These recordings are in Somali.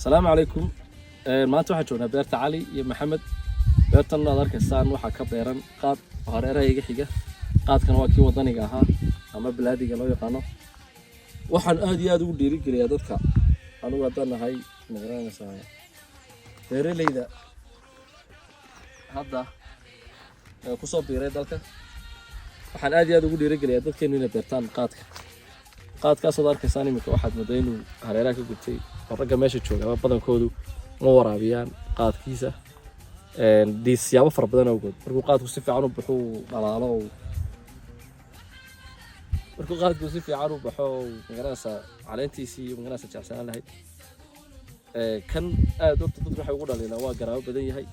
السلام عليكم. maanta waxaan joognaa beerta Cali iyo Maxamed. beertan aad arkaysaan waxa ka beeran qaad hareeraha xiga. qaadkan waa kii wadaniga ahaa ama bilaadiga loo yaqaano. waxaan aad iyo aad ugu dhiirigeliyaa dadka anigu hadda nahay magaranaysaa beeraleyda hadda ku soo biiray dalka. waxaan aad iyo aad ugu dhiirigeliyaa dadkeena inay beertaan qaadkaas aad arkaysaan imika waxaad moodaa inuu hareeraha ka gubtay ragga meesha jooga badankoodu ma waraabiyaan qaadkiisa siyaabo fara badan awgood. markuu qaadku si fiican u baxo dhalaalo markuu qaadku si fiican u baxo magaranaysaa caleentiisii iyo magaranaysaa jecsanaan lahayd kan aad dadku waxay ugu dhaliilaan waa garaabo badan yahay.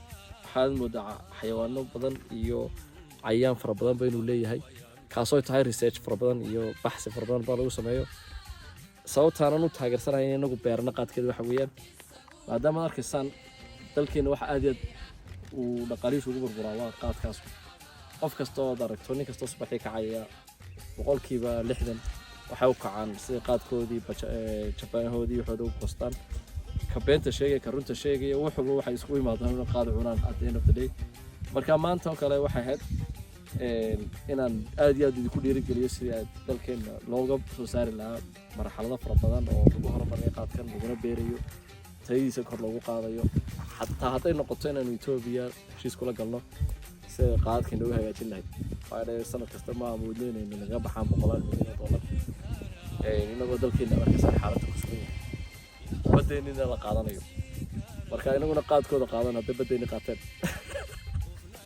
waxaad moodaa xayawaano badan iyo cayayaan fara badan ba inuu leeyahay kaasoo tahay research fara badan iyo baxsi fara badan baa lagu sameeyo. sababtaan u taageersanahay inagu beerna qaadkeeda waxa weeyaan maadaama arkaysaan dalkeena waxa aad iyo aad uu dhaqaalihiisu ugu burburaa waa qaadkaas. qof kasta oo aragto nin kasta subaxii kacaya boqolkiiba 60 waxay u kacaan sida qaadkoodii jabaanahoodii waxooda u goostaan ka beenta sheegay ka runta sheegay wuxuu waxay isku yimaadaan qaad cunaan at the end of the day. marka maanta oo kale waxay ahayd inaan aad iyo aad idinku dhiirigeliyo sidii aad dalkeena looga soo saari lahaa marxalado fara badan oo lagu horumariyo qaadkan laguna beerayo tayadiisa kor loogu qaadayo. xataa hadday noqoto inaanu Itoobiya heshiis kula galno si qaadkan looga hagaajin lahayd waxay sanad kasta ma amoodneenayno laga baxaan $100 milyan inagoo dalkeena markaas xaaladda ku sugan yahay badeennina la qaadanayo. marka inaguna qaadkooda qaadan hadda badeennina qaateen